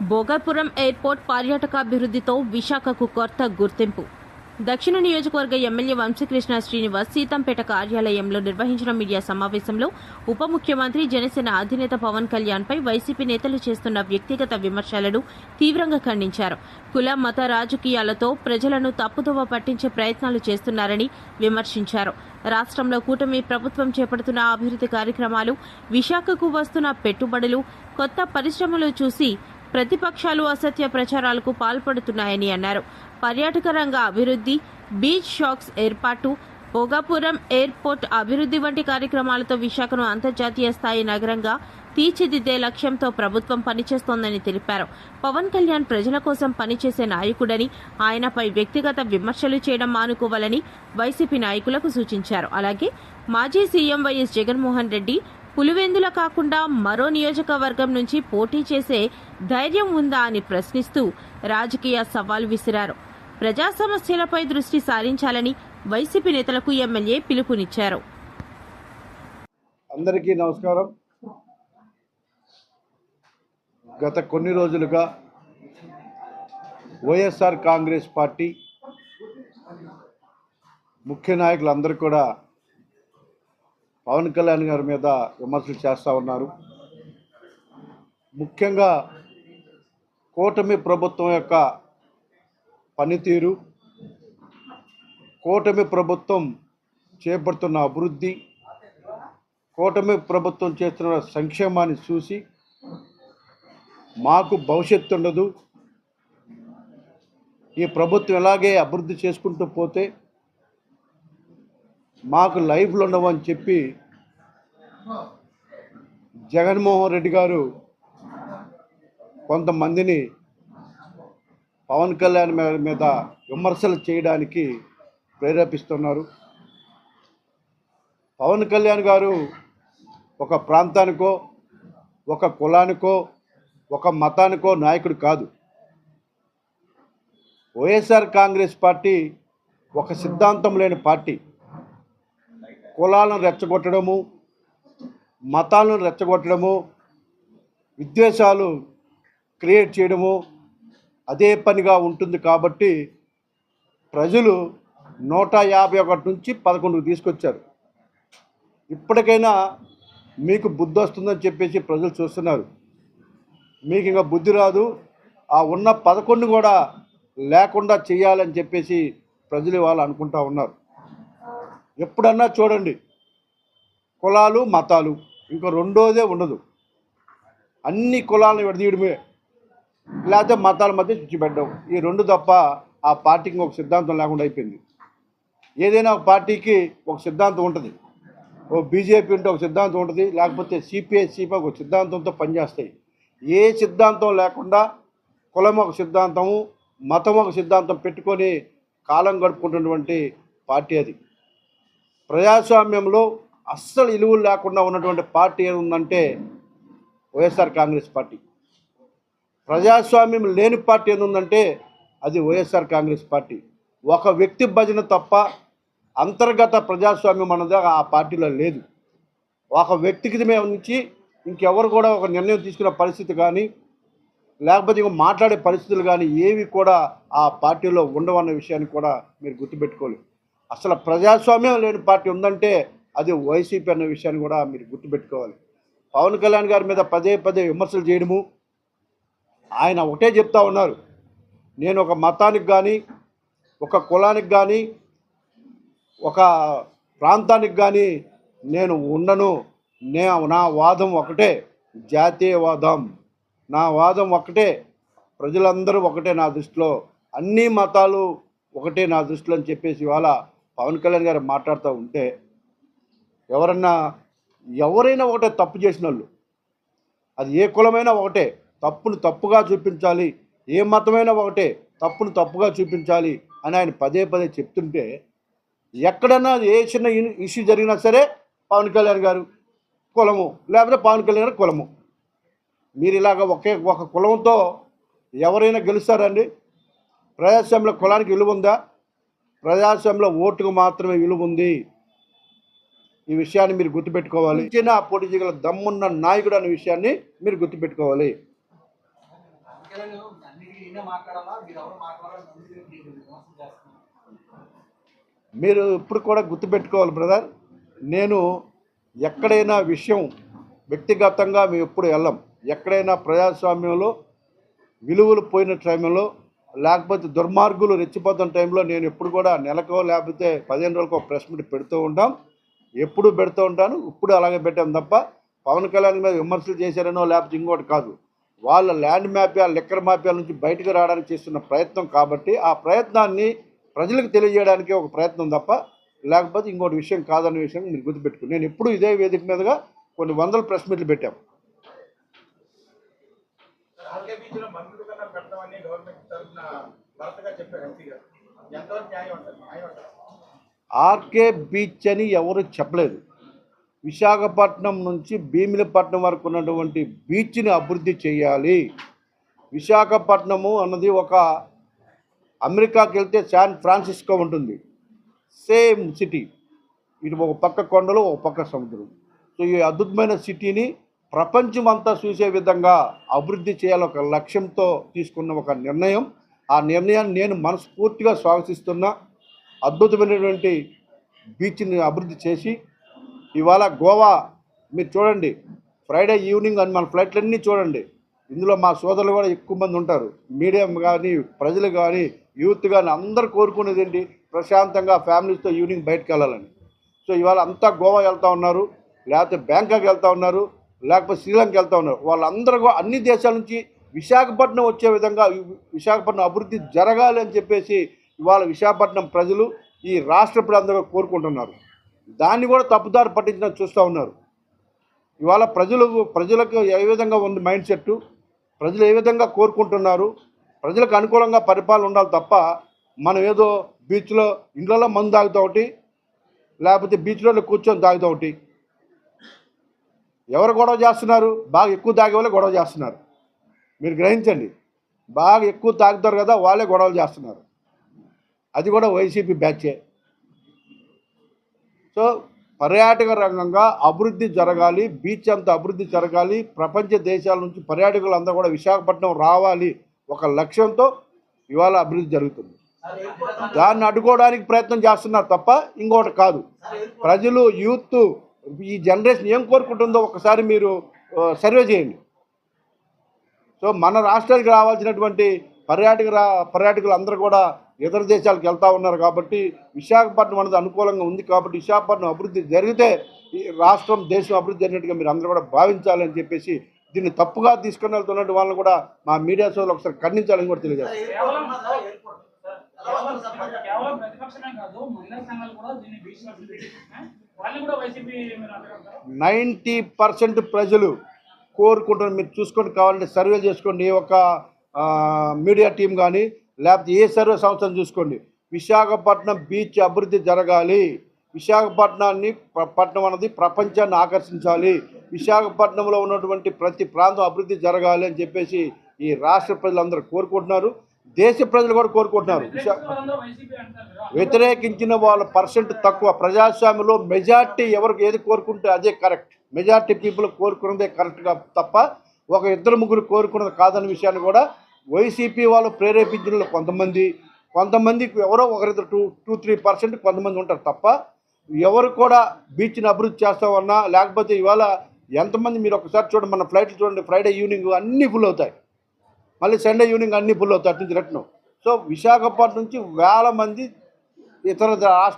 Bhogapuram airport పర్యాటకాభివృద్ధితో విశాఖకు కొత్త గుర్తింపు. దక్షిణ నియోజకవర్గ ఎమ్మెల్యే వంశీకృష్ణ శ్రీనివాస్ సీతంపేట కార్యాలయంలో నిర్వహించిన మీడియా సమావేశంలో ఉప ముఖ్యమంత్రి జనసేన అధినేత పవన్ కళ్యాణ్పై వైసీపీ నేతలు చేస్తున్న వ్యక్తిగత విమర్శలను తీవ్రంగా ఖండించారు. కుల మత రాజకీయాలతో ప్రజలను తప్పుదోవ పట్టించే ప్రయత్నాలు చేస్తున్నారని విమర్శించారు. రాష్ట్రంలో కూటమి ప్రభుత్వం చేపడుతున్న అభివృద్ధి కార్యక్రమాలు, విశాఖకు వస్తున్న పెట్టుబడులు, కొత్త పరిశ్రమలు చూసి ప్రతిపక్షాలు అసత్య ప్రచారాలకు పాల్పడుతున్నాయని అన్నారు. పర్యాటక రంగ అభివృద్ధి, బీచ్ షాక్స్ ఏర్పాటు, భోగాపురం ఎయిర్పోర్ట్ అభివృద్ధి వంటి కార్యక్రమాలతో విశాఖను అంతర్జాతీయ స్థాయి నగరంగా తీర్చిదిద్దే లక్ష్యంతో ప్రభుత్వం పనిచేస్తోందని తెలిపారు. పవన్ కళ్యాణ్ ప్రజల కోసం పనిచేసే నాయకుడని, ఆయనపై వ్యక్తిగత విమర్శలు చేయడం మానుకోవాలని వైసీపీ నాయకులకు సూచించారు. అలాగే మాజీ సీఎం వైఎస్ జగన్మోహన్ రెడ్డి పులివెందుల కాకుండా మరో నియోజకవర్గం నుంచి పోటీ చేసే ధైర్యం ఉందా అని ప్రశ్నిస్తూ రాజకీయ సవాల్ విసిరారు. ప్రజా సమస్యలపై దృష్టి సారించాలని వైసీపీ నేతలకు ఎమ్మెల్యే పిలుపునిచ్చారు. అందరికీ నమస్కారం. గత కొన్ని రోజులుగా వైఎస్ఆర్ కాంగ్రెస్ పార్టీ ముఖ్య నాయకులందరూ కూడా పవన్ కళ్యాణ్ గారి మీద విమర్శలు చేస్తూ ఉన్నారు. ముఖ్యంగా కూటమి ప్రభుత్వం యొక్క పనితీరు, కూటమి ప్రభుత్వం చేపడుతున్న అభివృద్ధి, కూటమి ప్రభుత్వం చేస్తున్న సంక్షేమాన్ని చూసి మాకు భవిష్యత్తు ఉండదు, ఈ ప్రభుత్వం ఇలాగే అభివృద్ధి చేసుకుంటూ పోతే మాకు లైఫ్లు ఉండవు అని చెప్పి జగన్మోహన్ రెడ్డి గారు కొంతమందిని పవన్ కళ్యాణ్ మీద విమర్శలు చేయడానికి ప్రేరేపిస్తున్నారు. పవన్ కళ్యాణ్ గారు ఒక ప్రాంతానికో, ఒక కులానికో, ఒక మతానికో నాయకుడు కాదు. వైఎస్ఆర్ కాంగ్రెస్ పార్టీ ఒక సిద్ధాంతం లేని పార్టీ. కులాలను రెచ్చగొట్టడము, మతాలను రెచ్చగొట్టడము, విద్వేషాలు క్రియేట్ చేయడము అదే పనిగా ఉంటుంది. కాబట్టి ప్రజలు 151 నుంచి 11కు తీసుకొచ్చారు. ఇప్పటికైనా మీకు బుద్ధి వస్తుందని చెప్పేసి ప్రజలు చూస్తున్నారు. మీకు ఇంకా బుద్ధి రాదు, ఆ ఉన్న 11 కూడా లేకుండా చేయాలని చెప్పేసి ప్రజలు వాళ్ళు అనుకుంటా ఉన్నారు. ఎప్పుడన్నా చూడండి, కులాలు మతాలు ఇంకా రెండోదే ఉండదు. అన్ని కులాలను విడదీయడమే, లేకపోతే మతాల మధ్య చిచ్చుపెట్టడం, ఈ రెండు తప్ప ఆ పార్టీకి ఒక సిద్ధాంతం లేకుండా అయిపోయింది. ఏదైనా ఒక పార్టీకి ఒక సిద్ధాంతం ఉంటుంది. ఓ బీజేపీ ఉంటే ఒక సిద్ధాంతం ఉంటుంది, లేకపోతే సిపిఐ సిపిఐ ఒక సిద్ధాంతంతో పనిచేస్తాయి. ఏ సిద్ధాంతం లేకుండా కులం ఒక సిద్ధాంతము, మతం ఒక సిద్ధాంతం పెట్టుకొని కాలం గడుపుకుంటున్నటువంటి పార్టీ అది. ప్రజాస్వామ్యంలో అస్సలు విలువలు లేకుండా ఉన్నటువంటి పార్టీ ఏముందంటే వైఎస్ఆర్ కాంగ్రెస్ పార్టీ. ప్రజాస్వామ్యం లేని పార్టీ ఏముందంటే అది వైఎస్ఆర్ కాంగ్రెస్ పార్టీ. ఒక వ్యక్తి భజన తప్ప అంతర్గత ప్రజాస్వామ్యం అన్నది ఆ పార్టీలో లేదు. ఒక వ్యక్తికి నుంచి ఇంకెవరు కూడా ఒక నిర్ణయం తీసుకునే పరిస్థితి కానీ, లేకపోతే ఇంక మాట్లాడే పరిస్థితులు కానీ ఏవి కూడా ఆ పార్టీలో ఉండవన్న విషయాన్ని కూడా మీరు గుర్తుపెట్టుకోవాలి. అసలు ప్రజాస్వామ్యం లేని పార్టీ ఉందంటే అది వైసీపీ అన్న విషయాన్ని కూడా మీరు గుర్తుపెట్టుకోవాలి. పవన్ కళ్యాణ్ గారి మీద పదే పదే విమర్శలు చేయడము, ఆయన ఒకటే చెప్తా ఉన్నారు, నేను ఒక మతానికి కానీ, ఒక కులానికి కానీ, ఒక ప్రాంతానికి కానీ నేను ఉండను, నా వాదం ఒకటే, జాతీయవాదం, నా వాదం ఒకటే, ప్రజలందరూ ఒకటే నా దృష్టిలో, అన్ని మతాలు ఒకటే నా దృష్టిలో అని చెప్పేసి ఇవాళ పవన్ కళ్యాణ్ గారు మాట్లాడుతూ ఉంటే, ఎవరైనా ఒకటే తప్పు చేసిన వాళ్ళు, అది ఏ కులమైనా ఒకటే, తప్పును తప్పుగా చూపించాలి, ఏ మతమైనా ఒకటే, తప్పును తప్పుగా చూపించాలి అని ఆయన పదే పదే చెప్తుంటే, ఎక్కడన్నా ఏ చిన్న ఇష్యూ జరిగినా సరే పవన్ కళ్యాణ్ గారు కులము, లేకపోతే పవన్ కళ్యాణ్ గారు కులము. మీరు ఇలాగ ఒక కులంతో ఎవరైనా గెలుస్తారండి? ప్రజాస్వామ్యంలో కులానికి విలువ ఉందా? ప్రజాస్వామ్యంలో ఓటుకు మాత్రమే విలువ ఉంది. ఈ విషయాన్ని మీరు గుర్తుపెట్టుకోవాలి. పోటీ చేయగల దమ్మున్న నాయకుడు అనే విషయాన్ని మీరు గుర్తుపెట్టుకోవాలి. కళ్యాణ్ అన్నిటికీ ఈయనే మాట్లాడాలా, మీరు ఎవరు మాట్లాడాలని అందుకే మీరు విమర్శలు చేస్తున్నారు. మీరు ఇప్పుడు కూడా గుర్తుపెట్టుకోవాలి బ్రదర్, నేను ఎక్కడైనా విషయం వ్యక్తిగతంగా మేము ఎప్పుడు వెళ్ళం. ఎక్కడైనా ప్రజాస్వామ్యంలో విలువలు పోయిన టైంలో, లేకపోతే దుర్మార్గులు రెచ్చిపోతున్న టైంలో నేను ఎప్పుడు కూడా నెలకో లేకపోతే 15 రోజులకో ప్రెస్ మీట్ పెడుతూ ఉంటాం. ఎప్పుడు పెడుతూ ఉంటాను, ఇప్పుడు అలాగే పెట్టాం తప్ప పవన్ కళ్యాణ్ మీద విమర్శలు చేశారనో లేకపోతే ఇంకోటి కాదు. వాళ్ళ ల్యాండ్ మాఫియా, లిక్కర్ మాఫియాల నుంచి బయటకు రావడానికి చేస్తున్న ప్రయత్నం కాబట్టి ఆ ప్రయత్నాన్ని ప్రజలకు తెలియజేయడానికి ఒక ప్రయత్నం తప్ప లేకపోతే ఇంకోటి విషయం కాదన్న విషయం మీరు గుర్తుపెట్టుకుని, నేను ఎప్పుడు ఇదే వేదిక మీదుగా కొన్ని వందల ప్రెస్ మీట్లు పెట్టాం. ఆర్కే బీచ్ అని ఎవరు చెప్పలేదు. విశాఖపట్నం నుంచి భీమిలిపట్నం వరకు ఉన్నటువంటి బీచ్ని అభివృద్ధి చేయాలి. విశాఖపట్నము అన్నది ఒక అమెరికాకి వెళ్తే శాన్ ఫ్రాన్సిస్కో ఉంటుంది, సేమ్ సిటీ. ఇటు ఒక పక్క కొండలు, ఒక పక్క సముద్రం. సో ఈ అద్భుతమైన సిటీని ప్రపంచం అంతా చూసే విధంగా అభివృద్ధి చేయాలి ఒక లక్ష్యంతో తీసుకున్న ఒక నిర్ణయం. ఆ నిర్ణయాన్ని నేను మనస్ఫూర్తిగా స్వాగతిస్తున్నా. అద్భుతమైనటువంటి బీచ్ని అభివృద్ధి చేసి ఇవాళ గోవా మీరు చూడండి, ఫ్రైడే ఈవినింగ్ అని మన ఫ్లైట్లన్నీ చూడండి. ఇందులో మా సోదరులు కూడా ఎక్కువ మంది ఉంటారు. మీడియా కానీ, ప్రజలు కానీ, యూత్ కానీ అందరూ కోరుకునేది ఏంటి, ప్రశాంతంగా ఫ్యామిలీస్తో ఈవినింగ్ బయటకు వెళ్ళాలని. సో ఇవాళ అంతా గోవా వెళ్తూ ఉన్నారు, లేకపోతే బ్యాంకాక్ వెళ్తూ ఉన్నారు, లేకపోతే శ్రీలంక వెళ్తూ ఉన్నారు. వాళ్ళందరూ కూడా అన్ని దేశాల నుంచి విశాఖపట్నం వచ్చే విధంగా విశాఖపట్నం అభివృద్ధి జరగాలి అని చెప్పేసి ఇవాళ విశాఖపట్నం ప్రజలు, ఈ రాష్ట్ర ప్రజలందరూ కోరుకుంటున్నారు. దాన్ని కూడా తప్పుదారి పట్టించడం చూస్తూ ఉన్నారు. ఇవాళ ప్రజలకు ఏ విధంగా ఉంది మైండ్ సెట్, ప్రజలు ఏ విధంగా కోరుకుంటున్నారు, ప్రజలకు అనుకూలంగా పరిపాలన ఉండాలి తప్ప మనం ఏదో బీచ్లో ఇండ్లలో మందు తాగుతూ ఒకటి, లేకపోతే బీచ్లో కూర్చొని తాగుతూ ఒకటి. ఎవరు గొడవ చేస్తున్నారు? బాగా ఎక్కువ తాగే వాళ్ళే గొడవ చేస్తున్నారు. మీరు గ్రహించండి, బాగా ఎక్కువ తాగుతారు కదా, వాళ్ళే గొడవలు చేస్తున్నారు. అది కూడా వైసీపీ బ్యాచే. సో పర్యాటక రంగంగా అభివృద్ధి జరగాలి, బీచ్ అంతా అభివృద్ధి జరగాలి, ప్రపంచ దేశాల నుంచి పర్యాటకులు అంతా కూడా విశాఖపట్నం రావాలి ఒక లక్ష్యంతో ఇవాళ అభివృద్ధి జరుగుతుంది. దాన్ని అడ్డుకోవడానికి ప్రయత్నం చేస్తున్నారు తప్ప ఇంకోటి కాదు. ప్రజలు, యూత్, ఈ జనరేషన్ ఏం కోరుకుంటుందో ఒకసారి మీరు సర్వే చేయండి. సో మన రాష్ట్రానికి రావాల్సినటువంటి పర్యాటకులు అందరూ కూడా ఇతర దేశాలకు వెళ్తూ ఉన్నారు కాబట్టి విశాఖపట్నం అనేది అనుకూలంగా ఉంది కాబట్టి విశాఖపట్నం అభివృద్ధి జరిగితే ఈ రాష్ట్రం, దేశం అభివృద్ధి జరిగినట్టుగా మీరు అందరూ కూడా భావించాలని చెప్పేసి దీన్ని తప్పుగా తీసుకుని వెళ్తున్నట్టు వాళ్ళని కూడా మా మీడియా సోదరులు ఒకసారి ఖండించాలని కూడా తెలియజేస్తారు. 90% ప్రజలు కోరుకుంటున్నారు. మీరు చూసుకొని కావాలంటే సర్వేలు చేసుకోండి. ఒక మీడియా టీం కానీ లేకపోతే ఏ సర్వే సంస్థను చూసుకోండి. విశాఖపట్నం బీచ్ అభివృద్ధి జరగాలి, విశాఖపట్నం అనేది ప్రపంచాన్ని ఆకర్షించాలి, విశాఖపట్నంలో ఉన్నటువంటి ప్రతి ప్రాంతం అభివృద్ధి జరగాలి అని చెప్పేసి ఈ రాష్ట్ర ప్రజలందరూ కోరుకుంటున్నారు, దేశ ప్రజలు కూడా కోరుకుంటున్నారు. వ్యతిరేకించిన వాళ్ళ పర్సెంట్ తక్కువ. ప్రజాస్వామ్యంలో మెజార్టీ ఎవరికి ఏది కోరుకుంటే అదే కరెక్ట్. మెజార్టీ పీపుల్ కోరుకున్నదే కరెక్ట్గా తప్ప ఒక ఇద్దరు ముగ్గురు కోరుకున్నది కాదన్న విషయాన్ని కూడా వైసీపీ వాళ్ళు ప్రేరేపించిన కొంతమందికి ఎవరో ఒకరిద్దరు 2-3% కొంతమంది ఉంటారు తప్ప ఎవరు కూడా బీచ్ని అభివృద్ధి చేస్తామన్నా లేకపోతే ఇవాళ ఎంతమంది మీరు ఒకసారి చూడండి, మన ఫ్లైట్లు చూడండి, ఫ్రైడే ఈవినింగ్ అన్నీ ఫుల్ అవుతాయి, మళ్ళీ సండే ఈవినింగ్ అన్నీ ఫుల్ అవుతాయి అటు నుంచి రిటర్న్. సో విశాఖపట్నం నుంచి వేల మంది ఇతర రాష్ట్ర